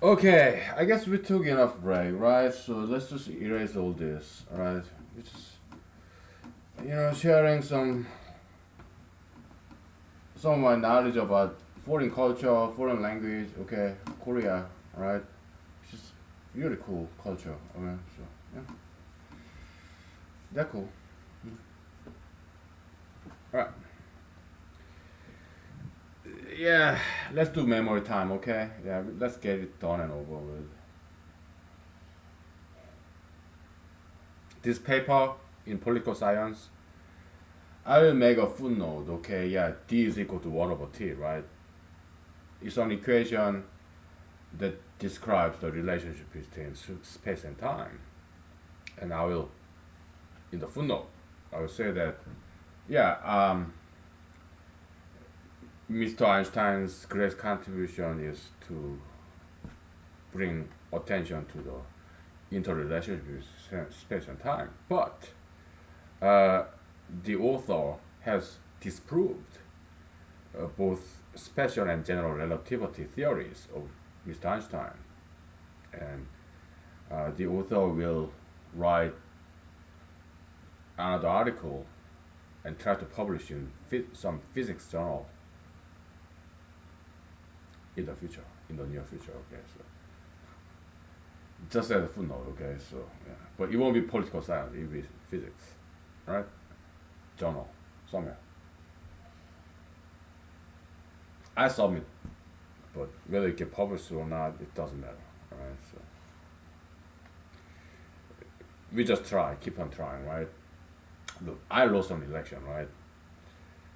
Okay, I guess we took enough break, right? So let's just erase all this, right? We just, sharing some of my knowledge about foreign culture, foreign language. Okay, Korea, right? It's just really cool culture. Okay, so yeah, that cool. All right, yeah, let's do memory time. Okay, yeah, let's get it done and over with. This paper in political science, I will make a footnote. Okay, yeah, D is equal to 1 over T, right? It's an equation that describes the relationship between space and time. And I will, in the footnote, I will say that, yeah, Mr. Einstein's great contribution is to bring attention to the interrelationship between space and time. But uh, the author has disproved both special and general relativity theories of Mr. Einstein. And the author will write another article and try to publish in some physics journal in the future, in the near future. Okay, so just as a footnote. Okay, so yeah, but it won't be political science; it will be physics, right? Journal somewhere. I submit, but whether it get published or not, it doesn't matter. Right? So we just try, keep on trying, right? Look, I lost an election, right?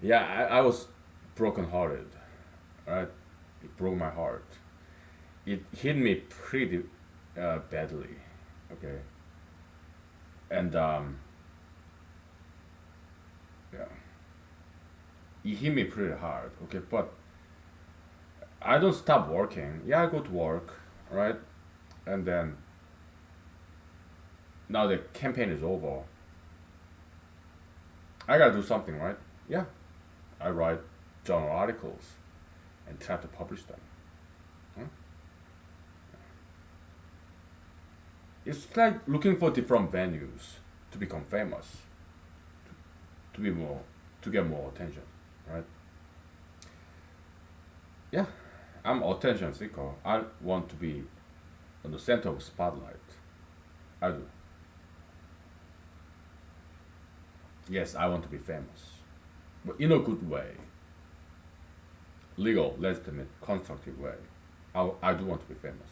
Yeah, I was brokenhearted, right? It broke my heart. It hit me pretty badly, okay? And yeah, it hit me pretty hard, okay? But I don't stop working. Yeah, I go to work, right? And then now the campaign is over. I gotta do something, right? Yeah, I write journal articles and try to publish them. Huh? It's like looking for different venues to become famous, to be more, to get more attention, right? Yeah, I'm attention seeker. I want to be on the center of spotlight. I do. Yes, I want to be famous, but in a good way, legal, legitimate, constructive way. I do want to be famous,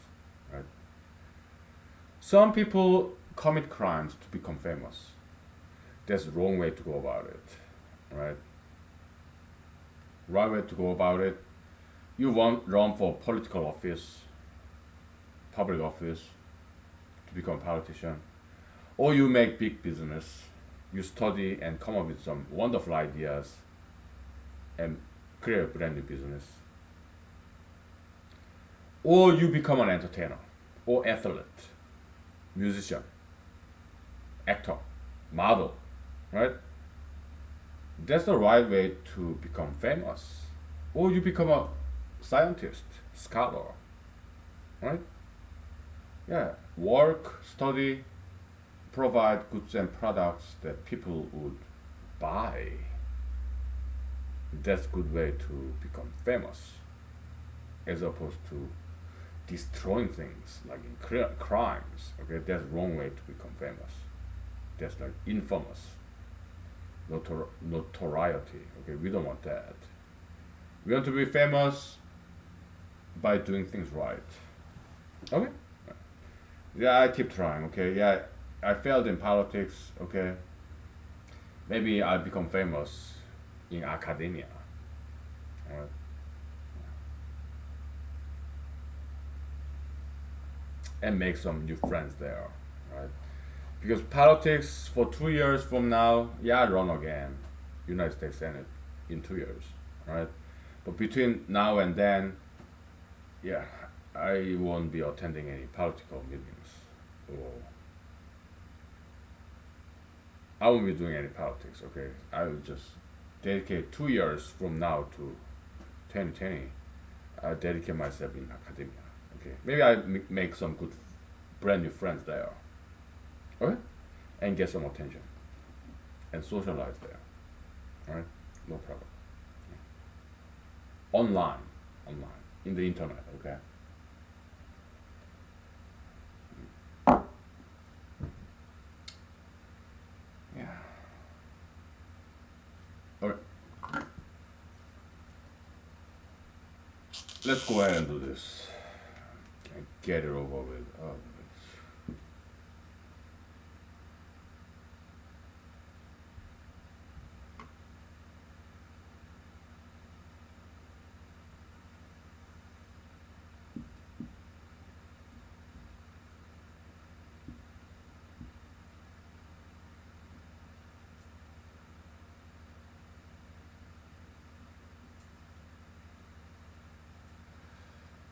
right? Some people commit crimes to become famous. That's the wrong way to go about it, right? Right way to go about it. You want run for political office, public office, to become a politician, or you make big business. You study and come up with some wonderful ideas and create a brand new business, or you become an entertainer, or athlete, musician, actor, model, right? That's the right way to become famous. Or you become a scientist, scholar, right? Yeah, work, study, provide goods and products that people would buy. That's a good way to become famous, as opposed to destroying things like in crimes. Okay, that's the wrong way to become famous. That's like infamous notoriety. Okay, we don't want that. We want to be famous by doing things right. Okay. Yeah, I keep trying. Okay. Yeah, I failed in politics. Okay. Maybe I'll become famous in academia. Alright. And make some new friends there. Right. Because politics for 2 years from now, yeah, I run again, United States Senate in 2 years. Right. But between now and then, yeah, I won't be attending any political meetings, or I won't be doing any politics. Okay, I will just dedicate 2 years from now to 2020. I dedicate myself in academia. Okay, maybe I make some good, brand new friends there. Okay, and get some attention and socialize there. All right, no problem. Online, online, in the internet. Okay. Yeah. All right. Let's go ahead and do this and get it over with. Oh,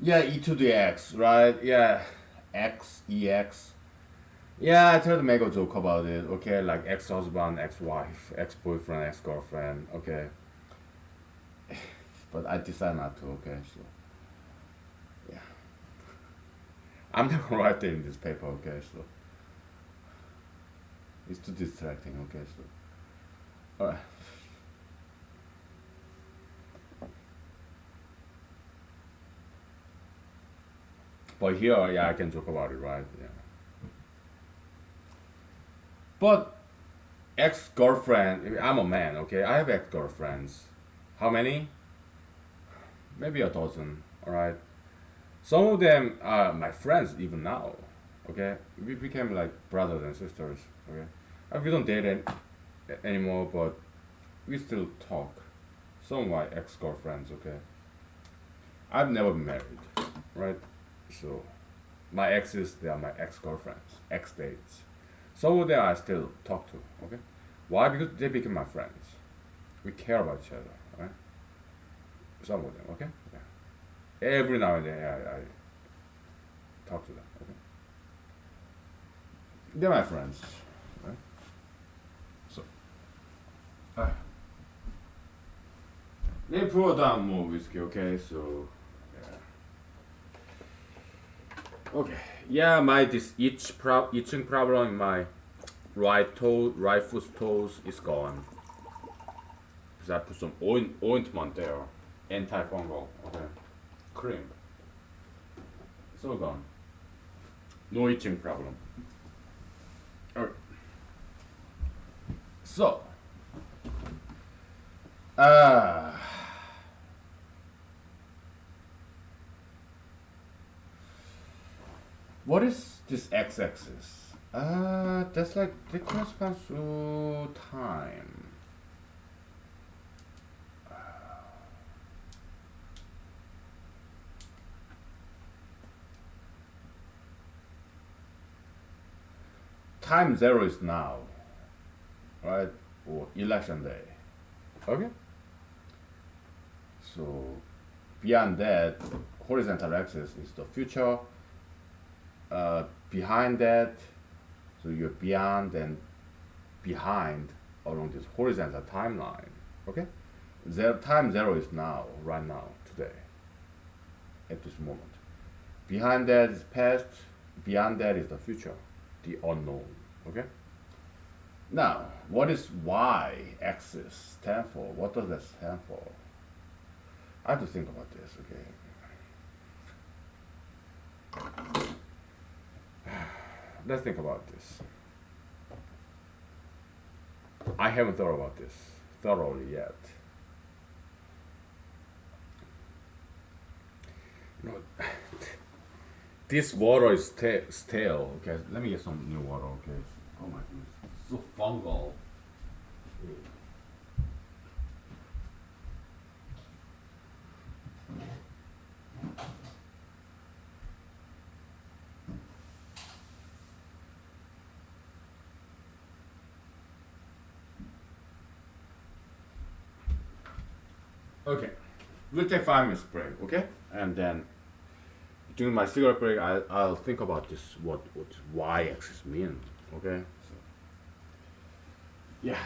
yeah, e to the x, right? Yeah, x, ex. Yeah, I tried to make a joke about it. Okay, like ex-husband, ex-wife, ex-boyfriend, ex-girlfriend. Okay, but I decided not to. Okay, so yeah, I'm not gonna write it in this paper. Okay, so it's too distracting. Okay, so all right. But here, yeah, I can joke about it, right? Yeah. But ex-girlfriend. I'm a man. Okay, I have ex-girlfriends. How many? Maybe a dozen. All right. Some of them are my friends even now. Okay, we became like brothers and sisters. Okay, we don't date anymore, but we still talk. Some of my ex girlfriends. Okay, I've never been married, right? So my exes, they are my ex girlfriends, ex dates. Some of them I still talk to. Okay, why? Because they became my friends. We care about each other, right? Some of them. Okay. Yeah. Every now and then, I talk to them. Okay. They're my friends, right? So, uh, let me pour down more whiskey, okay? So, yeah. Okay. Yeah, my this itching problem in my right foot toes is gone. Because I put some ointment there, antifungal, okay, cream. It's all gone. No itching problem. Alright. So, uh, what is this x-axis? That's like the corresponds to time. Time zero is now, right? Or election day. Okay. So beyond that, horizontal axis is the future. Behind that, so you're beyond and behind along this horizontal timeline. Okay. Time zero is now, right now, today, at this moment. Behind that is past. Beyond that is the future, the unknown. Okay. Now, what is y axis stand for? What does that stand for? I have to think about this. Okay. Let's think about this. I haven't thought about this thoroughly yet. You know, this water is stale. Okay, let me get some new water. Okay. Oh my goodness, it's so fungal. Okay, we'll take 5 minutes break. Okay, and then during my cigarette break, I'll think about this. What y-axis mean? Okay. So, yeah.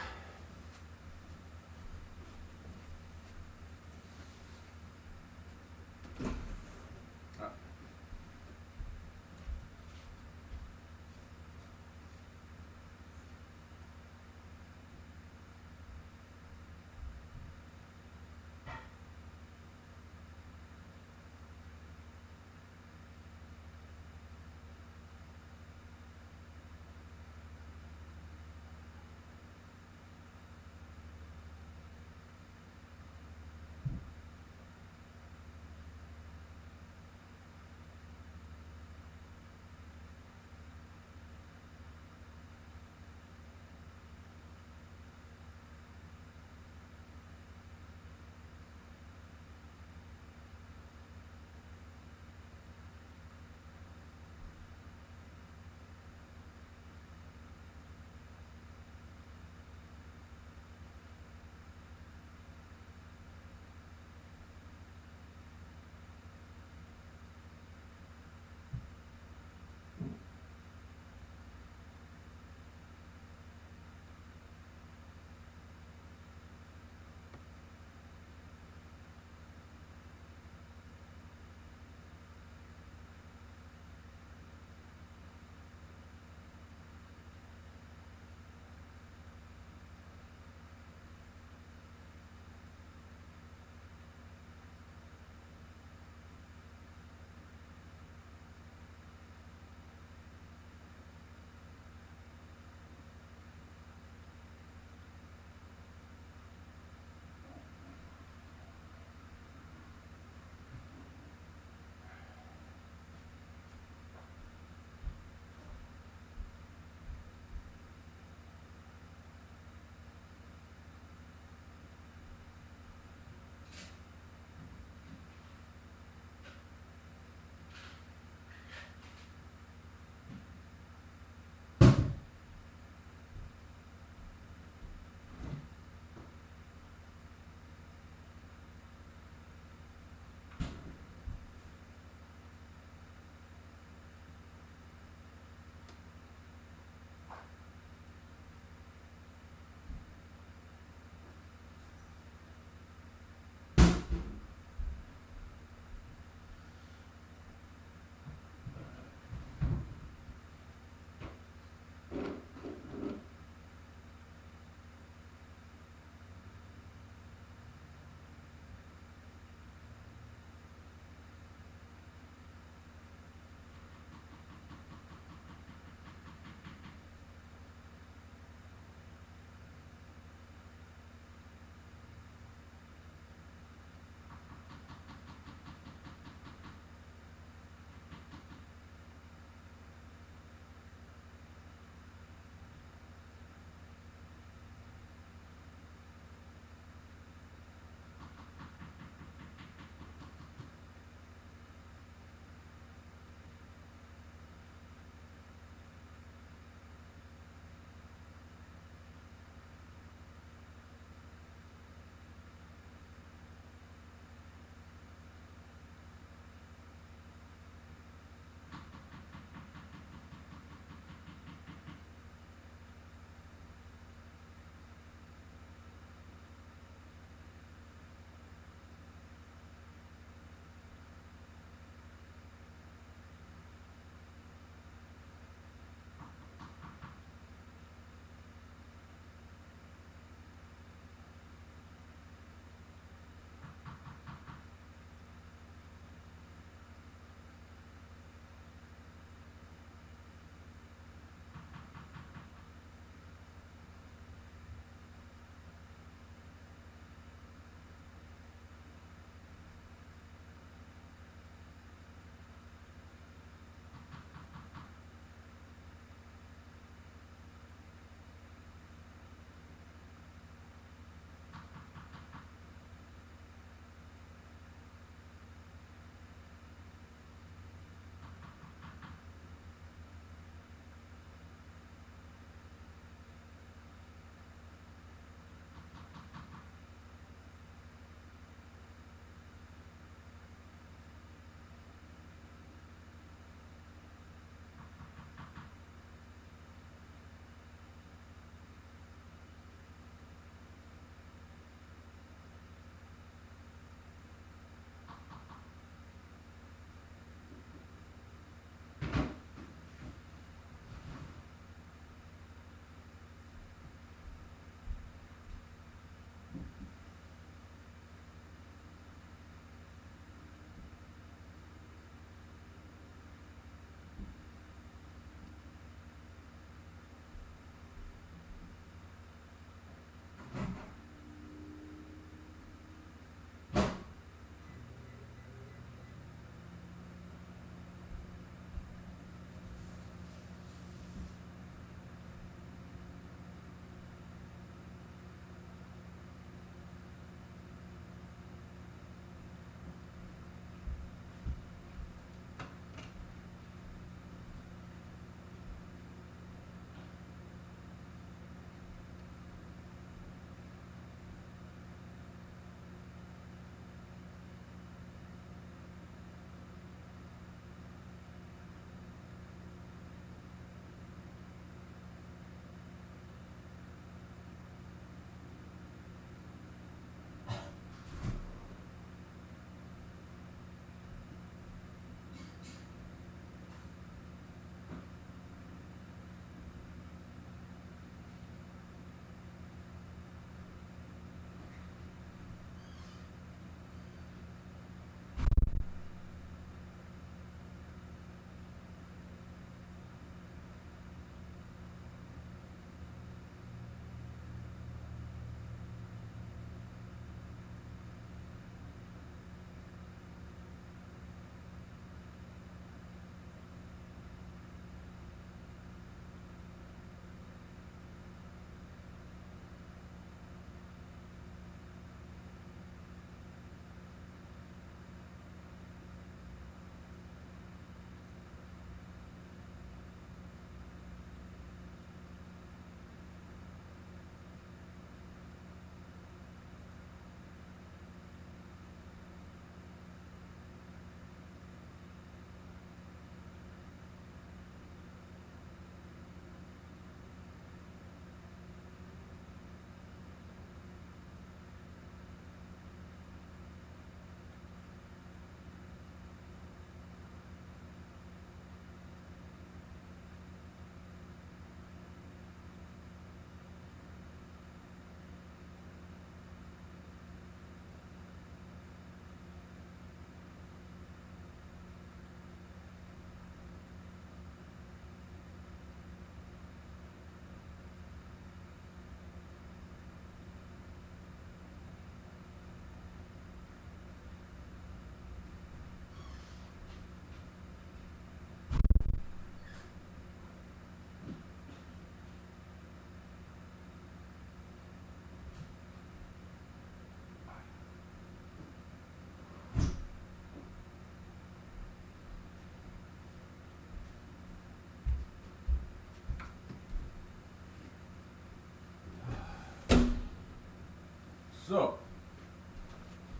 So,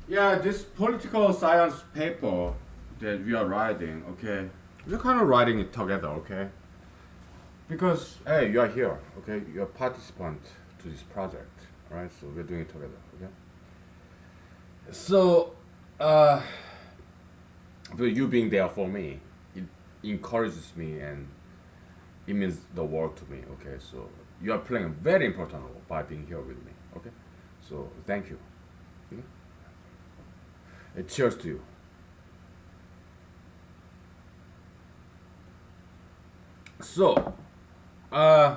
yeah, this political science paper that we are writing, okay, we're kind of writing it together, okay? Because, hey, you are here, okay? You're a participant to this project, right? So we're doing it together, okay? So, uh, but you being there for me, it encourages me and it means the world to me, okay? So you are playing a very important role by being here with me, okay? So thank you. Okay? Cheers to you. So, uh,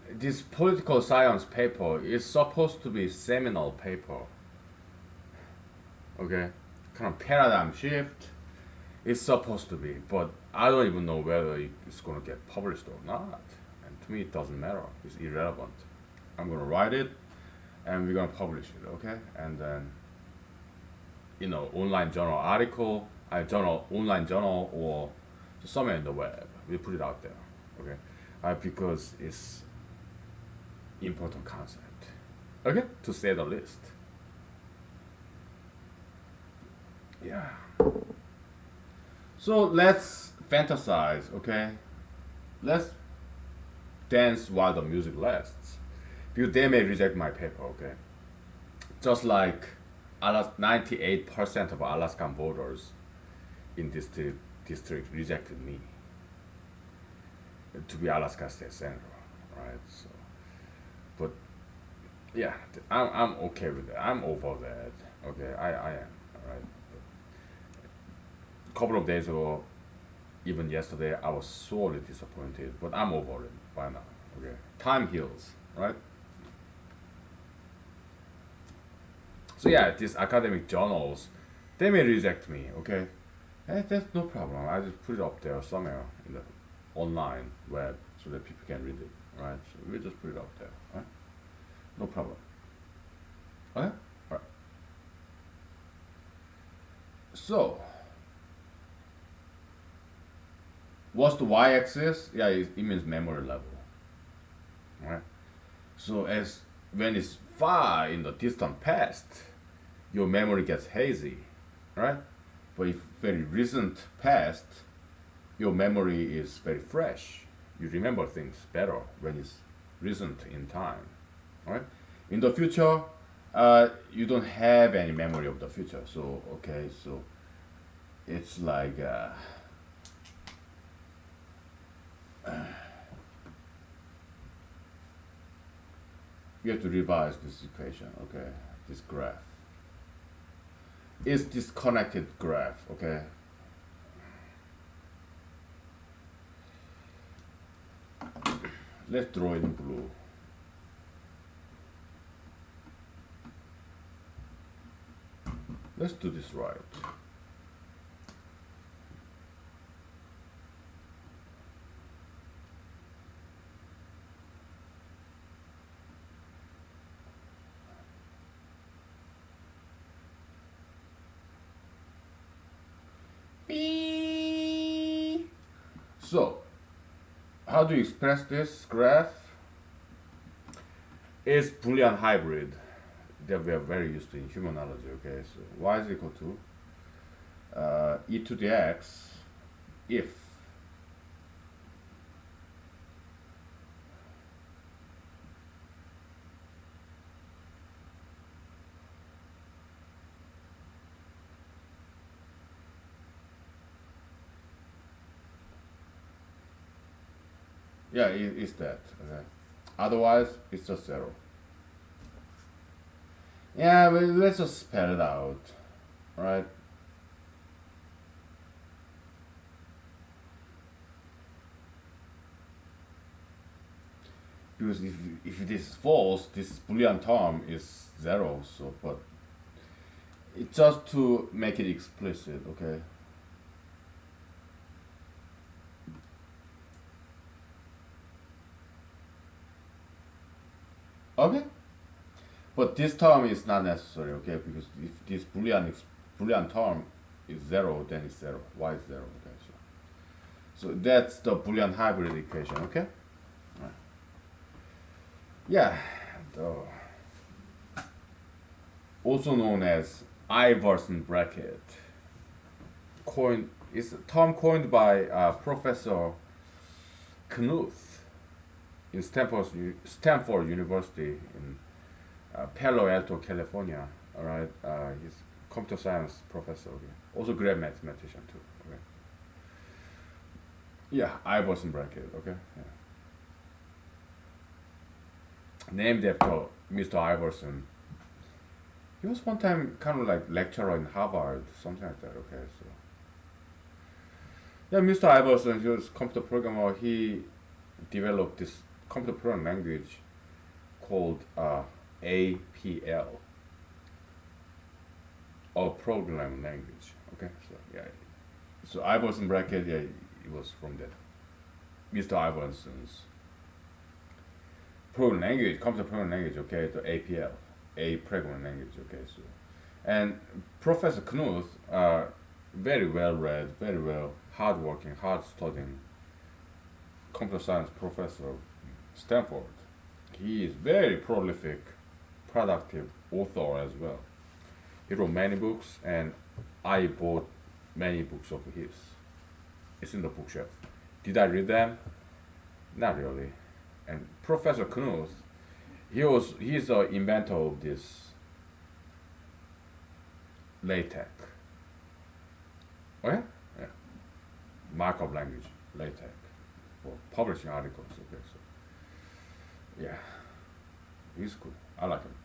this political science paper is supposed to be seminal paper, okay? Kind of paradigm shift. It's supposed to be, but I don't even know whether it's gonna get published or not. And to me, it doesn't matter. It's irrelevant. I'm gonna write it, and we're gonna publish it, okay? And then, online journal article, online journal, or somewhere in the web. We put it out there, okay? Because it's important concept, okay? To say the least. Yeah. So let's fantasize, okay? Let's dance while the music lasts. Because they may reject my paper, okay? Just like 98% of Alaskan voters in this district rejected me to be Alaska State Senator, right? So, but yeah, I'm okay with that. I'm over that. Okay, I am, all right? A couple of days ago, even yesterday, I was sorely disappointed, but I'm over it by now. Okay, time heals, right? So yeah, these academic journals, they may reject me. Okay, that's no problem. I just put it up there somewhere in the online web so that people can read it, right? So we just put it up there, right? No problem. Okay, all right. So, what's the y-axis? Yeah, it means memory level, right? So as when it's far in the distant past, your memory gets hazy, right? But if very recent past, your memory is very fresh. You remember things better when it's recent in time, right? In the future, you don't have any memory of the future. So okay, so it's like you have to revise this equation. Okay, this graph. It's disconnected graph. Okay. Let's draw it in blue. Let's do this right. So, how do you express this graph? It's Boolean hybrid that we are very used to in humanology. Okay, so y is equal to e to the x if yeah, it's that. Okay. Otherwise, it's just zero. Yeah, but let's just spell it out, right? Because if it is false, this Boolean term is zero. So, but it's just to make it explicit, okay? Okay, but this term is not necessary, okay? Because if this Boolean term is zero, then it's zero. Y is zero, okay? So that's the Boolean hybrid equation, okay? Right. Yeah. also known as Iverson bracket. Coined is a term coined by Professor Knuth in Stanford University in Palo Alto, California. All right, he's computer science professor. Okay. Also great mathematician too. Okay. Yeah, Iverson bracket. Okay. Yeah. Named after Mr. Iverson. He was one time kind of like lecturer in Harvard, something like that. Okay, so yeah, Mr. Iverson, he was computer programmer. He developed this computer programming language called APL, or programming language. Okay, so yeah, so Iverson bracket, yeah, it was from that. Mr. Iverson's programming language, computer programming language. Okay, the APL, a programming language. Okay, so and Professor Knuth, very well read, very well hardworking, hard studying computer science professor of Stanford. He is very prolific, productive author as well. He wrote many books, and I bought many books of his. It's in the bookshelf. Did I read them? Not really. And Professor Knuth, he's the inventor of this LaTeX. Oh yeah, yeah. Markup language, LaTeX, for publishing articles. Okay, so yeah, he's cool. I like him.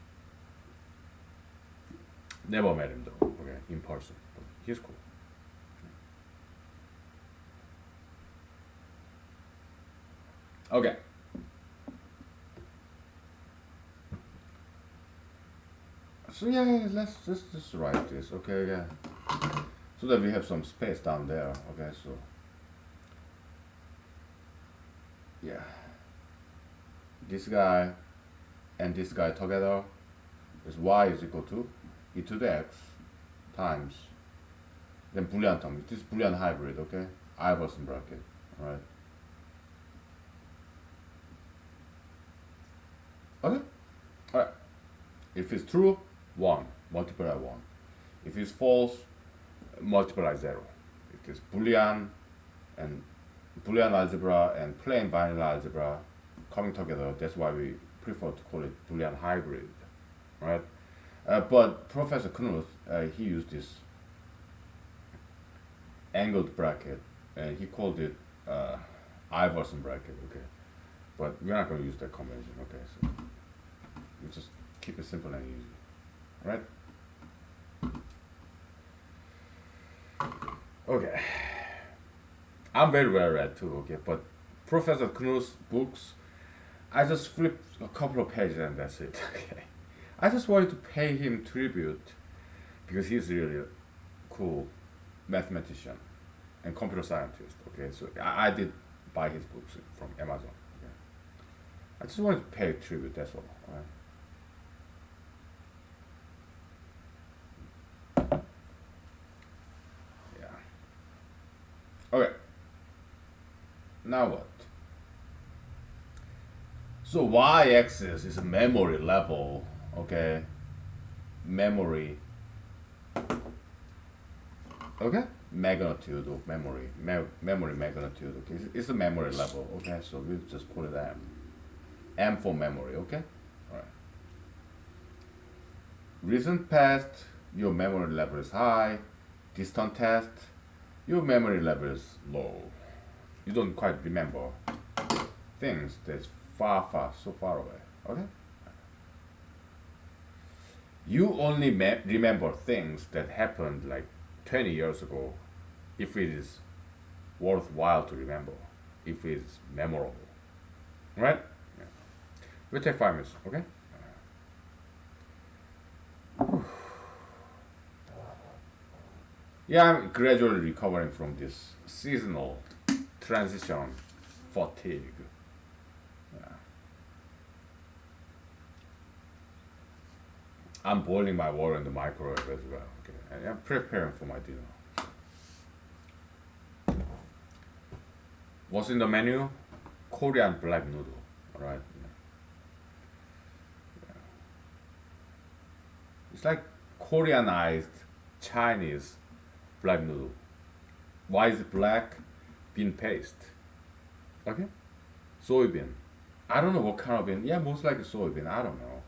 Never met him though. Okay, in person, but he's cool. Okay. So yeah, let's just write this. Okay, yeah. So that we have some space down there. Okay, so yeah, this guy and this guy together is y is equal to e to the x times then Boolean term. This is Boolean hybrid. Okay, Iverson bracket. All right. Okay. All right. If it's true, 1 multiply 1. If it's false, multiply 0. It is Boolean and Boolean algebra and plain vanilla algebra coming together. That's why we prefer to call it Boolean hybrid, right? But Professor Knuth, he used this angled bracket, and he called it Iverson bracket. Okay, but we're not going to use that convention. Okay, so we just keep it simple and easy, right? Okay. I'm very well read too, okay, but Professor Knuth's books, I just flipped a couple of pages and that's it, okay. I just wanted to pay him tribute because he's really a cool mathematician and computer scientist, okay. So I did buy his books from Amazon, okay. I just wanted to pay tribute, that's all, right? Yeah. Okay. Now what? So y-axis is a memory level, okay? Memory, okay? Magnitude of memory, memory magnitude, okay? It's a memory level, okay? So we'll just put it M. M for memory, okay? All right. Recent past, your memory level is high. Distant past, your memory level is low. You don't quite remember things that's so far away. Okay? You only remember things that happened like 20 years ago if it is worthwhile to remember, if it is memorable. Right? Yeah. We'll take 5 minutes, okay? Yeah, I'm gradually recovering from this seasonal transition fatigue. Yeah. I'm boiling my water in the microwave as well. Okay, and I'm preparing for my dinner. What's in the menu? Korean black noodle. All right. Yeah. It's like Koreanized Chinese black noodle. Why is it black? Bean paste. Okay? Soybean. I don't know what kind of bean. Yeah, most likely soybean. I don't know.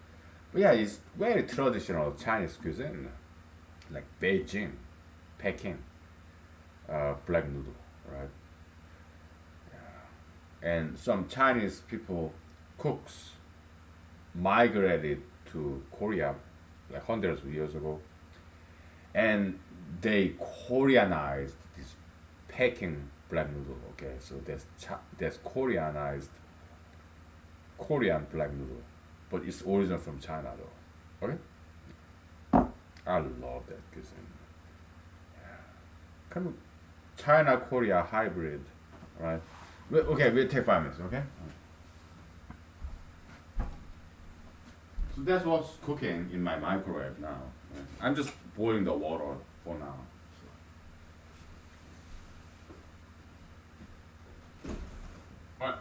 But yeah, it's very traditional Chinese cuisine. Like Beijing, Peking, black noodle, right? And some Chinese people, cooks, migrated to Korea like hundreds of years ago, and they Koreanized this Peking black noodle. Okay, so there's Koreanized Korean black noodle, but it's original from China though. Okay, I love that cuisine. Kind of China Korea hybrid, right? Okay, we'll take 5 minutes. Okay. So that's what's cooking in my microwave now. Right? I'm just boiling the water for now. So. Right.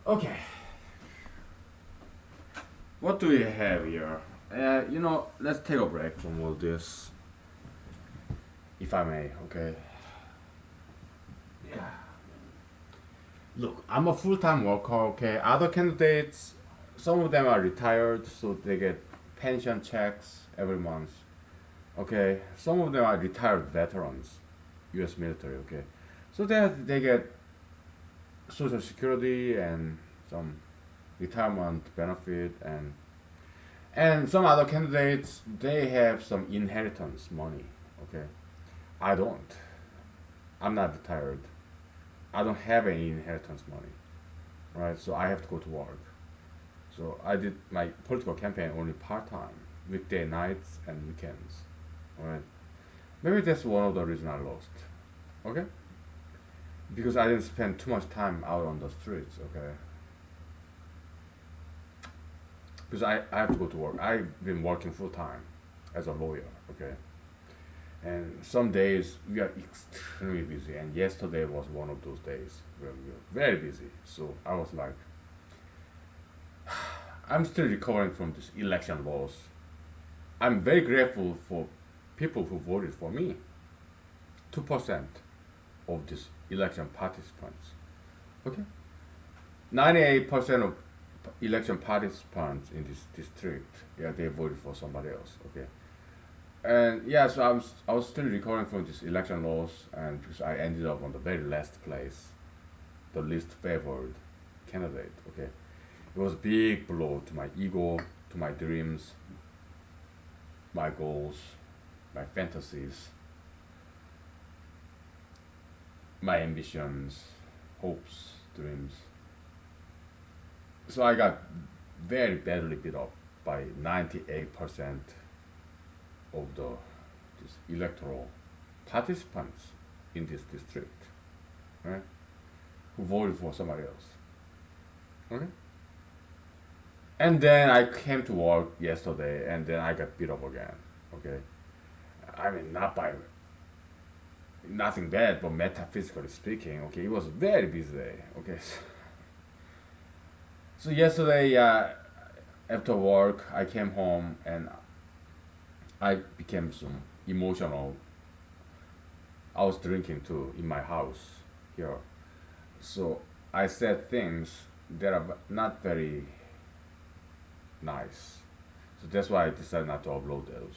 Okay. What do we have here? Let's take a break from all this, if I may. Okay. Yeah. Look, I'm a full-time worker. Okay. Other candidates, some of them are retired, so they get pension checks every month. Okay. Some of them are retired veterans, U.S. military. Okay. So they get social security and some retirement benefit, and some other candidates, they have some inheritance money. Okay, I don't. I'm not retired. I don't have any inheritance money, right? So I have to go to work. So I did my political campaign only part time, weekday nights and weekends, right? Maybe that's one of the reasons I lost. Okay, because I didn't spend too much time out on the streets. Okay, because I have to go to work. I've been working full time as a lawyer. Okay, and some days we are extremely busy, and yesterday was one of those days where we were very busy. So I was like, I'm still recovering from this election loss. I'm very grateful for people who voted for me. 2% of these election participants. Okay? 98% of election participants in this district, yeah, they voted for somebody else. Okay? And yeah, so I was still recovering from this election loss, and because I ended up on the very last place, the least favored candidate. Okay? It was a big blow to my ego, to my dreams, my goals, my fantasies, my ambitions, hopes, dreams. So I got very badly beat up by 98% of the this electoral participants in this district, right? Who voted for somebody else. Okay? And then I came to work yesterday, and then I got beat up again. Okay? I mean, not by nothing bad, but metaphysically speaking, okay, it was a very busy day. Okay, so yesterday, after work, I came home and I became some emotional. I was drinking too in my house here, so I said things that are not very nice. So that's why I decided not to upload those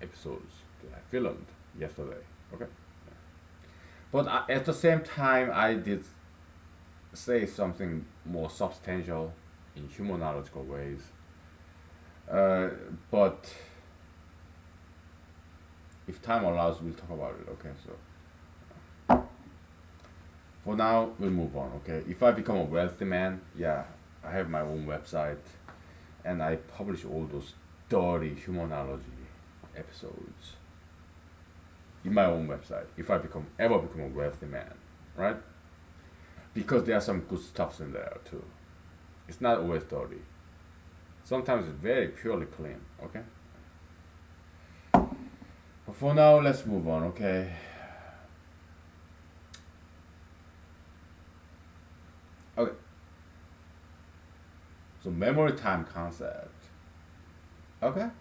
episodes that I filmed yesterday. Okay. But at the same time, I did say something more substantial in humanological ways. Uh, but if time allows, we'll talk about it. Okay, so for now, we'll move on. Okay, if I become a wealthy man, yeah, I have my own website, and I publish all those dirty humanology episodes in my own website. If I ever become a wealthy man, right? Because there are some good stuffs in there too. It's not always dirty. Sometimes it's very purely clean. Okay. But for now, let's move on. Okay. Okay. So memory time concept. Okay. All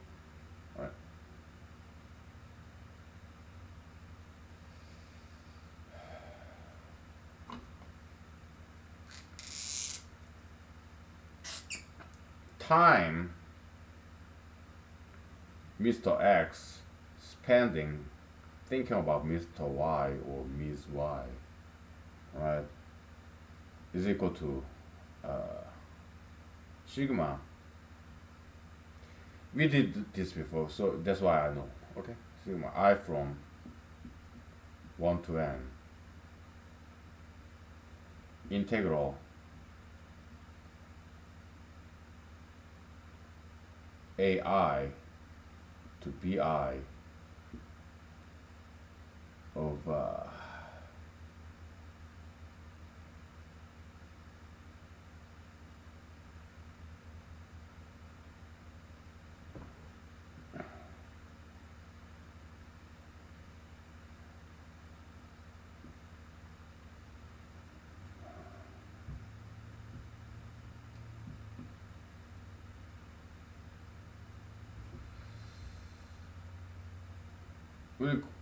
right. Time Mr. X spending thinking about Mr. Y or Ms. Y, right, is equal to uh, sigma. We did this before, so that's why I know. Okay, sigma I from 1 to n integral ai to bi of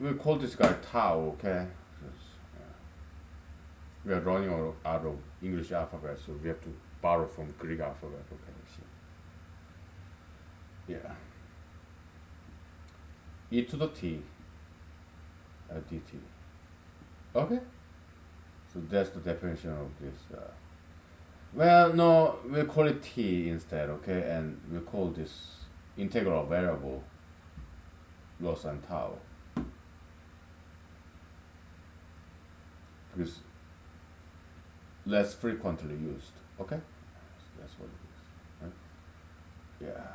we'll call this guy tau. Okay, we are running out of English alphabet, so we have to borrow from Greek alphabet. Okay, so yeah, e to the t dt. Okay, So that's the definition of this. Well, no, we'll call it t instead, okay? And we'll call this integral variable loss and tau, because less frequently used, okay? So that's what it is, right? Yeah.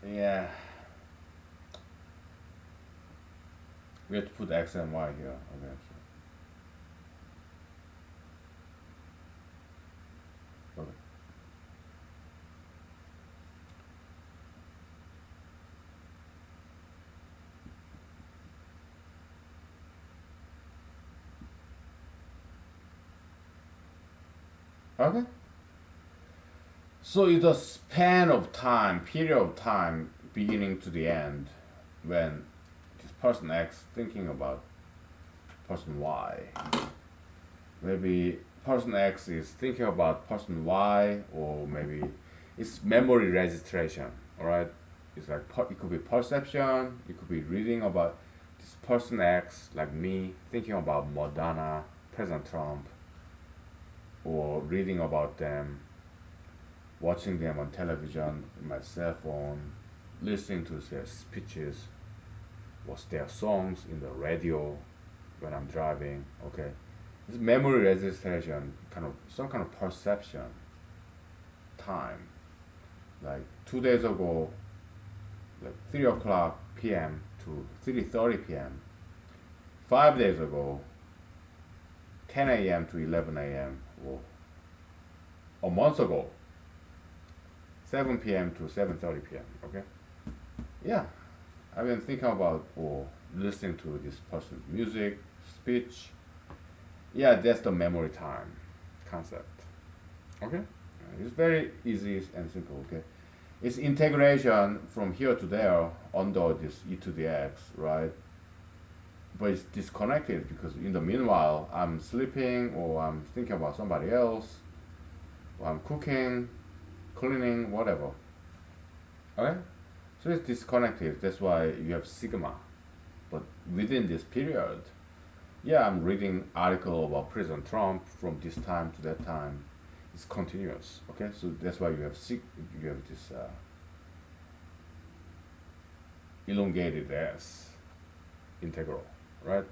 Yeah. We have to put x and y here. Okay. Okay. Okay. So it's a span of time, period of time, beginning to the end, when this person X thinking about person Y. Maybe person X is thinking about person Y, or maybe it's memory registration. All right, it's like it could be perception, it could be reading about this person X, like me, thinking about Madonna, President Trump, or reading about them, watching them on television, my cell phone, listening to their speeches, what's their songs in the radio when I'm driving. Okay, it's memory registration, kind of some kind of perception time. Like 2 days ago, like 3 o'clock p.m. to 3:30 p.m. 5 days ago, 10 a.m. to 11 a.m. or a month ago, 7 p.m. to 7:30 p.m. Okay, yeah, I've been thinking about or listening to this person's music, speech. Yeah, that's the memory time concept. Okay, it's very easy and simple. Okay, it's integration from here to there under this e to the x, right? But it's disconnected because in the meanwhile I'm sleeping or I'm thinking about somebody else, or I'm cooking, cleaning, whatever. Okay, so it's disconnected. That's why you have sigma. But within this period, yeah, I'm reading article about President Trump from this time to that time. It's continuous. Okay, so that's why you have this elongated s integral, right?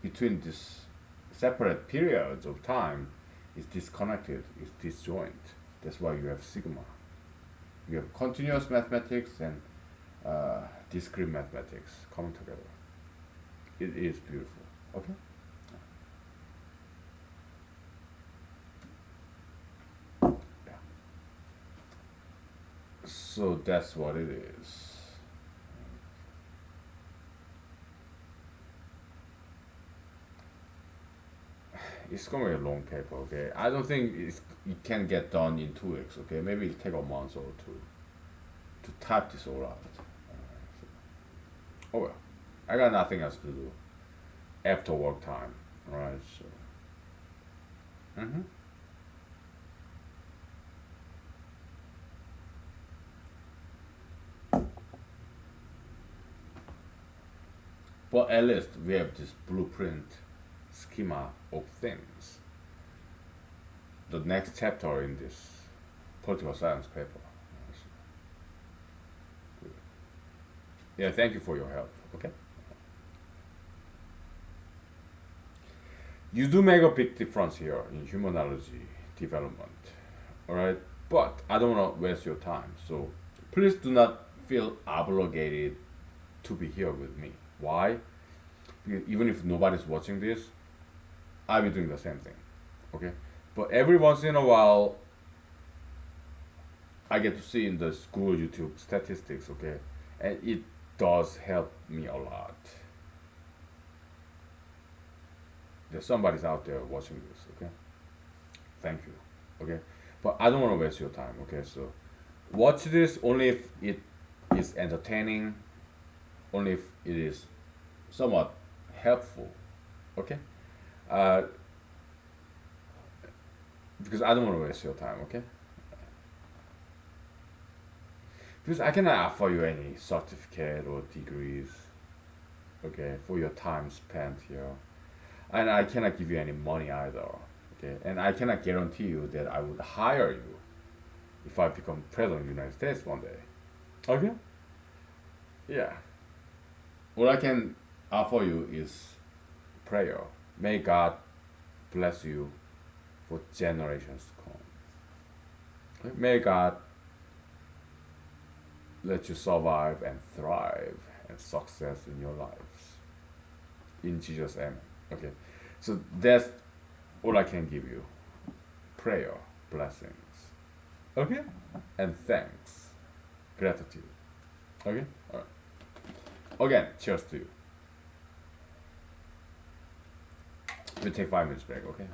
Between these separate periods of time, it's disconnected. It's disjoint. That's why you have sigma. You have continuous mathematics and discrete mathematics coming together. It is beautiful. Okay. Yeah. So that's what it is. It's gonna be a long paper. Okay. I don't think it can get done in 2 weeks. Okay. Maybe it'll take a month or two to type this all out. Oh well. I got nothing else to do after work time. Right. So. Mm-hmm. But at least we have this blueprint schema of things. The next chapter in this political science paper. Yeah, thank you for your help. Okay. You do make a big difference here in humanology development. Alright? But I don't want to waste your time. So please do not feel obligated to be here with me. Why? Because even if nobody's watching this, I'll be doing the same thing. Okay? But every once in a while, I get to see in the school YouTube statistics, okay? And it does help me a lot. There's somebody's out there watching this, okay? Thank you, okay? But I don't want to waste your time, okay? So watch this only if it is entertaining, only if it is somewhat helpful, okay? Uh, because I don't want to waste your time, okay? Because I cannot offer you any certificate or degrees, okay, for your time spent here. And I cannot give you any money either, okay? And I cannot guarantee you that I would hire you if I become president of the United States one day, okay? Yeah. What I can offer you is prayer. May God bless you for generations to come. Okay? May God let you survive and thrive and success in your lives. In Jesus' name. Okay. So that's all I can give you. Prayer, blessings. Okay? And thanks. Gratitude. Okay? Alright. Again, cheers to you. We take 5 minutes break, okay?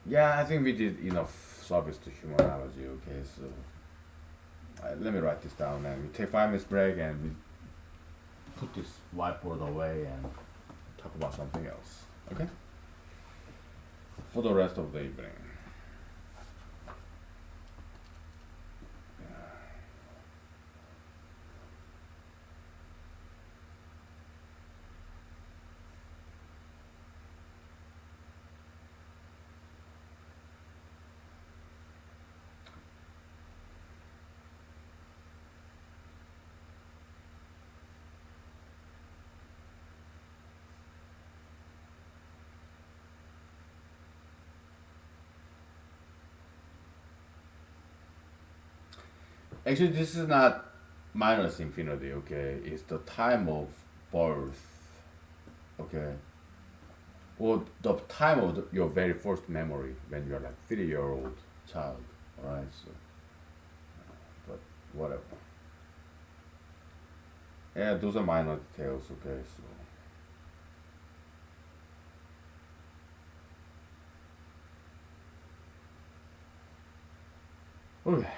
Yeah, I think we did enough service to humanology, okay? So let me write this down and we take 5 minutes break and we put this whiteboard away and talk about something else. Okay? For the rest of the evening. Actually, this is not minus infinity, okay? It's the time of birth, okay? Or the time of your very first memory when you're like 3-year-old child, alright? So, but whatever. Yeah, those are minor details, okay? So, okay.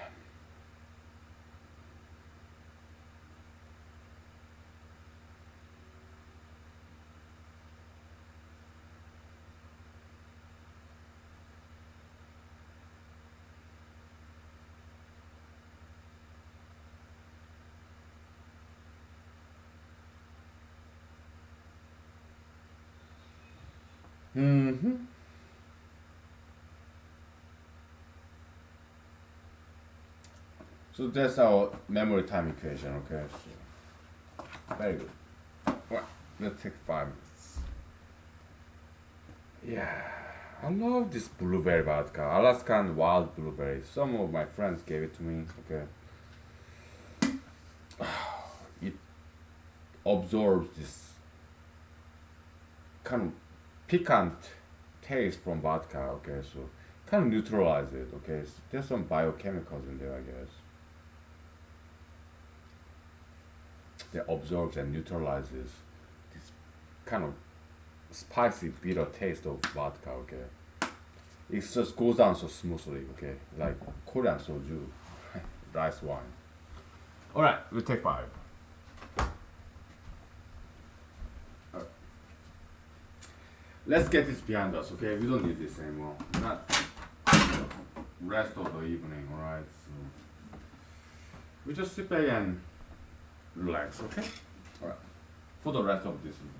Mm-hmm. So that's our memory time equation, okay? So, very good. Well, let's take 5 minutes. Yeah, I love this blueberry vodka, Alaskan wild blueberry. Some of my friends gave it to me, okay? It absorbs this kind of piquant taste from vodka, okay? So, kind of neutralize it, okay? So there's some biochemicals in there, I guess. That absorbs and neutralizes this kind of spicy, bitter taste of vodka, okay? It just goes down so smoothly, okay? Like Korean soju, rice wine. Alright, we'll take 5. Alright. Let's get this behind us, okay? We don't need this anymore. Not rest of the evening, alright? So we just sit back and relax, okay? Alright. For the rest of this evening.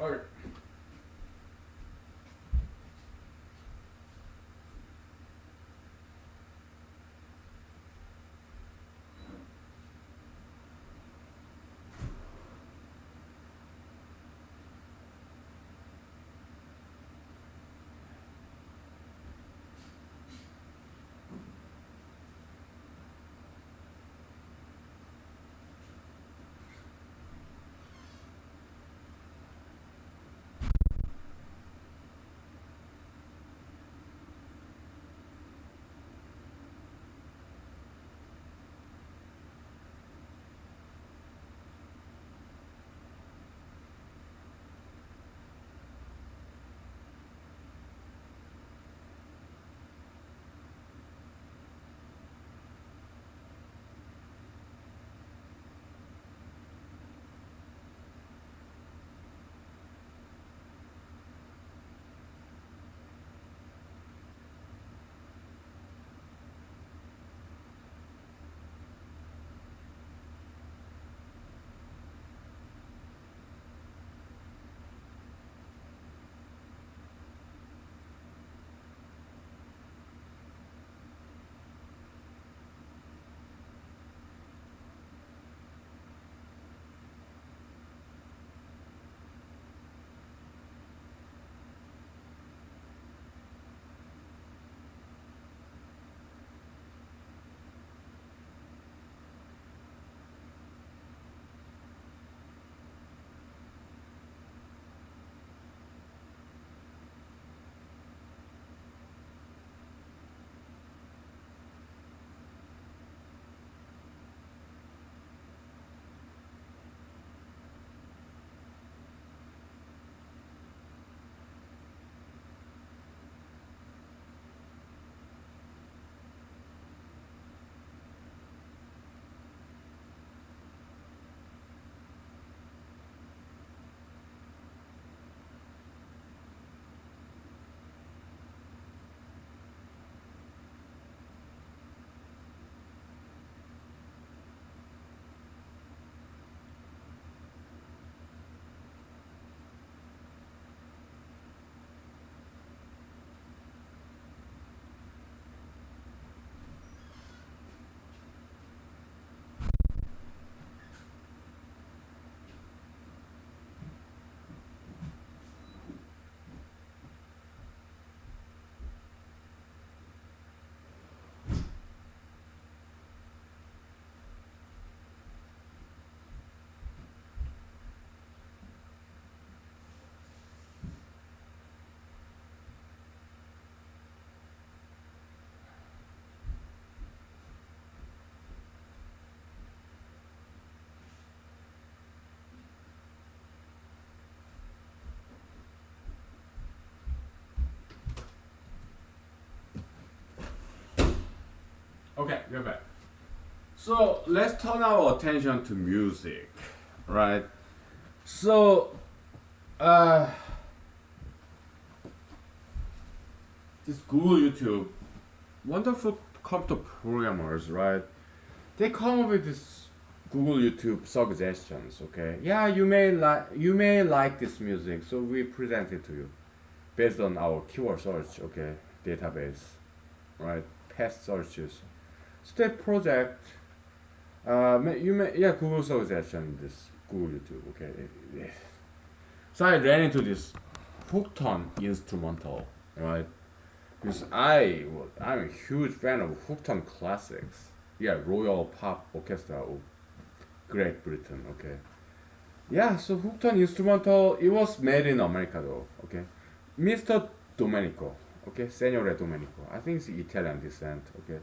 Alright. Okay, you're back. So let's turn our attention to music, right? So, uh, this Google YouTube, wonderful computer programmers, right? They come up with this Google YouTube suggestions. Okay, yeah, you may like this music, so we present it to you based on our keyword search. Okay, database, right? Past searches. So that project, you may yeah Google suggestion this Google YouTube. Okay, yeah. So I ran into this Hookton instrumental, right? Because I'm a huge fan of Hookton classics. Yeah, Royal Pop Orchestra of Great Britain. Okay. Yeah, so Hookton instrumental. It was made in America though. Okay. Mr. Domenico. Okay, Signore Domenico. I think it's Italian descent. Okay.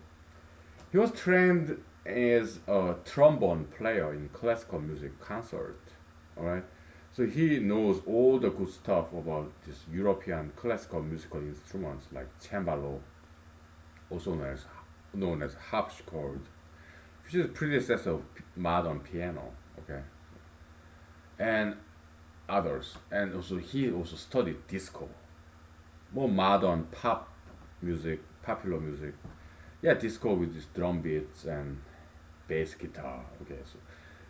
He was trained as a trombone player in classical music concert. All right. So he knows all the good stuff about this European classical musical instruments like cembalo, also known as harpsichord, which is predecessor of modern piano. Okay, and others. And also he also studied disco, more modern pop music, popular music. Yeah, disco with these drum beats and bass guitar. Okay, so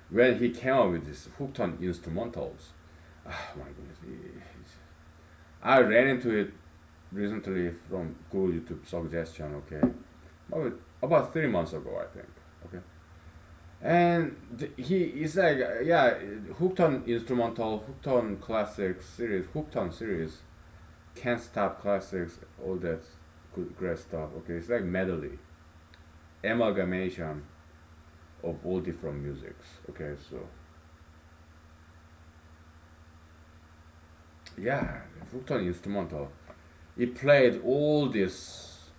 when he came up with these Hookton instrumentals, oh my goodness, I ran into it recently from Google YouTube suggestion. Okay, about 3 months ago, I think. Okay, and he is like, yeah, Hookton instrumental, Hookton classics series, Hookton series, can't stop classics, all that good great stuff. Okay, it's like medley, amalgamation of all different musics. Okay, so yeah, Hookton instrumental. It played all this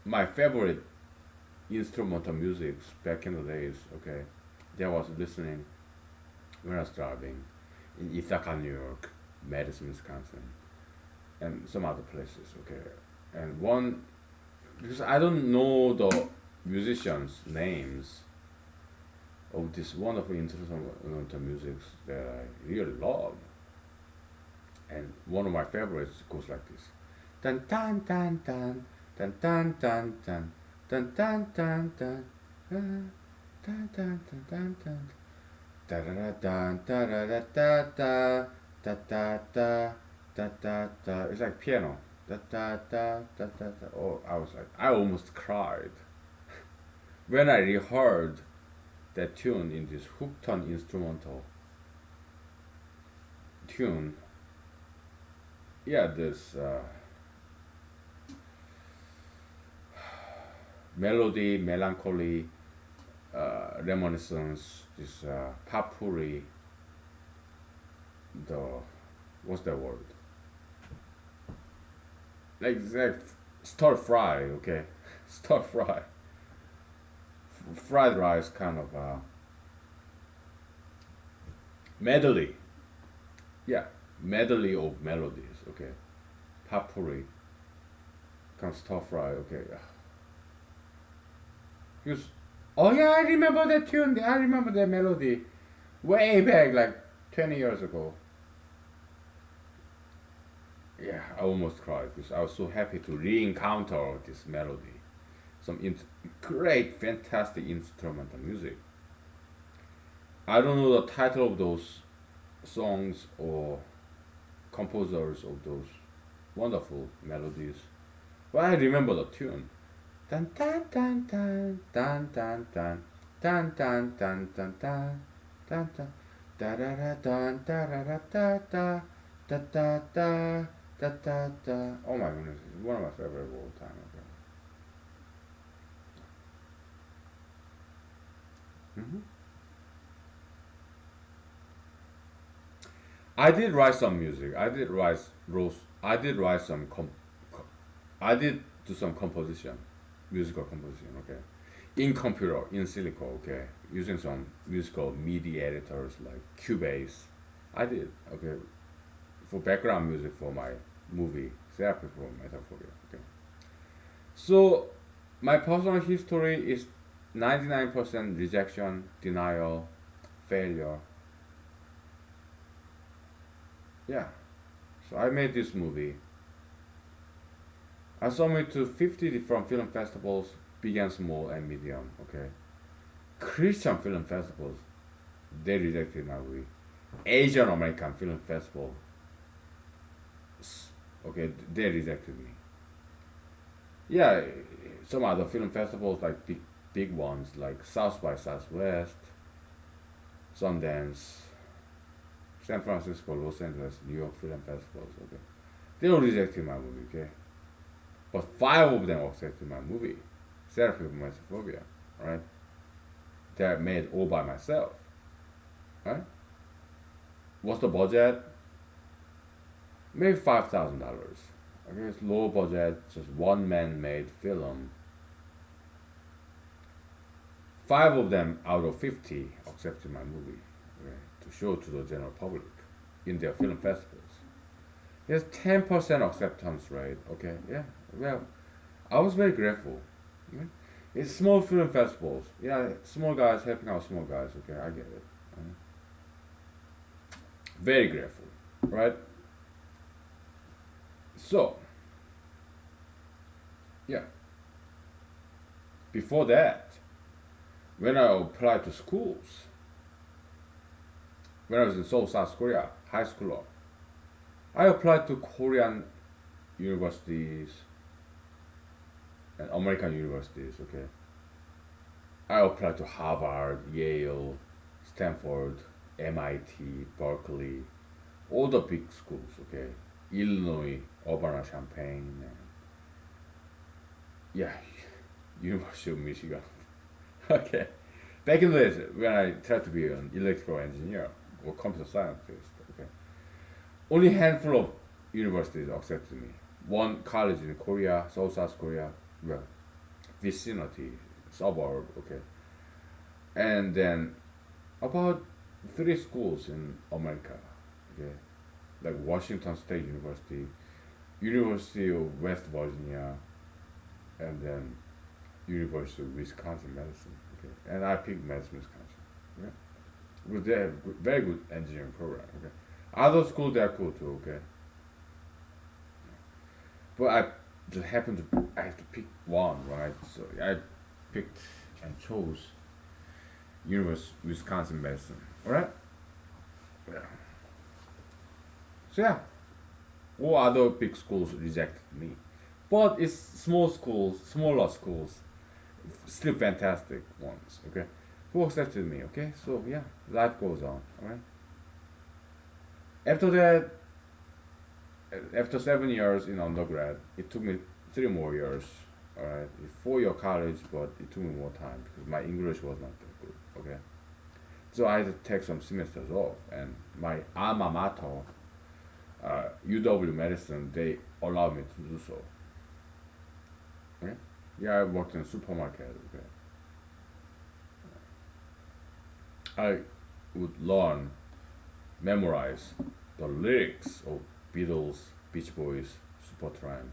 my favorite instrumental music back in the days. Okay, that I was listening when I was driving in Ithaca, New York, Madison, Wisconsin, and some other places. Okay, and one, because I don't know the musicians' names of this wonderful instrumental music that I really love. And one of my favorites goes like this: dun dun dun dun dun dun dun dun dun dun dun dun dun dun dun dun dun da da da da da da da da da da da da da da. It's like piano. Da da da da da da. Oh, I almost cried when I reheard that tune in this Hookton instrumental tune. Yeah, this melody, melancholy, reminiscence, this potpourri, the what's that word? Like stir fry, okay, stir fry, fried rice kind of medley. Yeah, medley of melodies. Okay, potpourri, kind of stir fry. Okay, because oh yeah, I remember that tune. I remember that melody, way back like 20 years ago. Yeah, I almost cried because I was so happy to re-encounter this melody. Some great, fantastic instrumental music. I don't know the title of those songs or composers of those wonderful melodies, but I remember the tune. Dun dun dun dun dun dun dun dun dun dun dun dun dun dun da da da dun da da da da da da da da da da da. Oh my goodness, it's one of my favorite of all time. Okay. hmm I did write some music. I did write some. I did do some composition, musical composition. Okay, in computer, in Silico. Okay, using some musical MIDI editors like Cubase. I did. Okay, for background music for my movie Therapy for Metaphoria. Okay, so My personal history is 99% rejection, denial, failure. Yeah. So I made this movie. I submitted to 50 different film festivals, big and small and medium. Okay. Christian film festivals, they rejected my movie. Asian American Film Festival, okay, they rejected me. Yeah, some other film festivals like big ones like South by Southwest, Sundance, San Francisco, Los Angeles, New York Film Festivals. Okay, they all rejected my movie. Okay, but five of them accepted my movie, Therapy for Mysophobia. Right, they're made all by myself. Right, what's the budget? Maybe $5,000. Okay, it's low budget, just one man made film. Five of them out of 50 accepted my movie, okay, to show to the general public in their film festivals. There's 10% acceptance rate. Okay, yeah, well, I was very grateful. Okay? It's small film festivals. Yeah, small guys helping out small guys. Okay, I get it. Very grateful, right? So, yeah. Before that, when I applied to schools, when I was in Seoul, South Korea, high schooler, I applied to Korean universities and American universities. Okay, I applied to Harvard, Yale, Stanford, MIT, Berkeley, all the big schools. Okay, Illinois, Urbana-Champaign, and yeah, University of Michigan. Okay, back in the days when I tried to be an electrical engineer or computer scientist. Okay, only handful of universities accepted me. One college in Korea, South Korea, well, vicinity, suburb. Okay, and then about three schools in America. Okay, like Washington State University, University of West Virginia, and then University of Wisconsin Medicine. Okay, and I picked medicine Wisconsin. Okay, because they have very good engineering program. Okay, other schools they are cool too. Okay, but I just happened to I have to pick one, right? So I picked and chose University of Wisconsin Medicine. All right. Yeah. So yeah, all other big schools rejected me, but it's small schools, smaller schools, still fantastic ones. Okay, who accepted me? Okay, so yeah, life goes on. All right. After that, after 7 years in undergrad, it took me 3 more years. All right, 4 year college, but it took me more time because my English was not that good. Okay, so I had to take some semesters off, and my alma mater, UW Medicine, they allowed me to do so. Okay, yeah, I worked in a supermarket. Okay, I would learn, memorize the lyrics of Beatles, Beach Boys, Supertramp,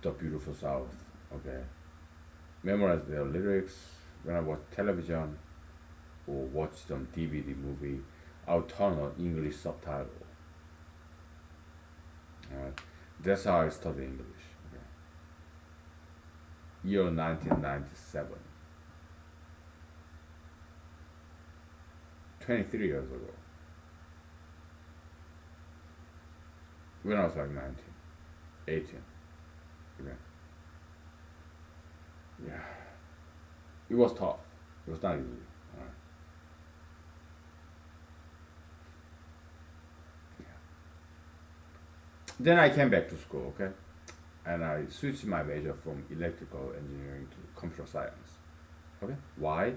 The Beautiful South. Okay, memorize their lyrics. When I watch television or watch some DVD movie, I'll turn on English subtitle. Alright, that's how I study English. Okay. Year 1997, 23 years ago, when I was like 19, 18. Okay. Yeah, it was tough. It was not easy. Alright. Then I came back to school, okay, and I switched my major from electrical engineering to computer science. Okay, why?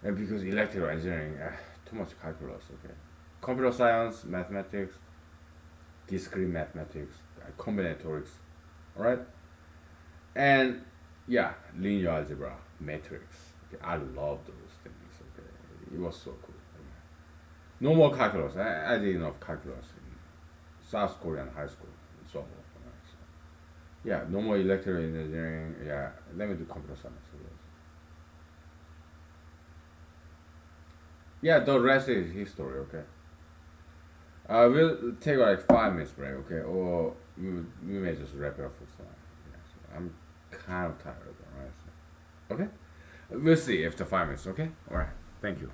And because electrical engineering, too much calculus. Okay, computer science, mathematics, discrete mathematics, combinatorics, all right, and yeah, linear algebra, matrix. Okay, I love those things. Okay, it was so cool. Okay. No more calculus. I did enough calculus in South Korean high school and so on. Right? So, Yeah, no more electrical engineering. Yeah, let me do computer science. Yeah, the rest is history. Okay. We'll take like 5 minutes break. Okay, or we may just wrap it up for tonight. Yeah, so I'm kind of tired. Alright. So, okay. We'll see after 5 minutes. Okay. All right. Thank you.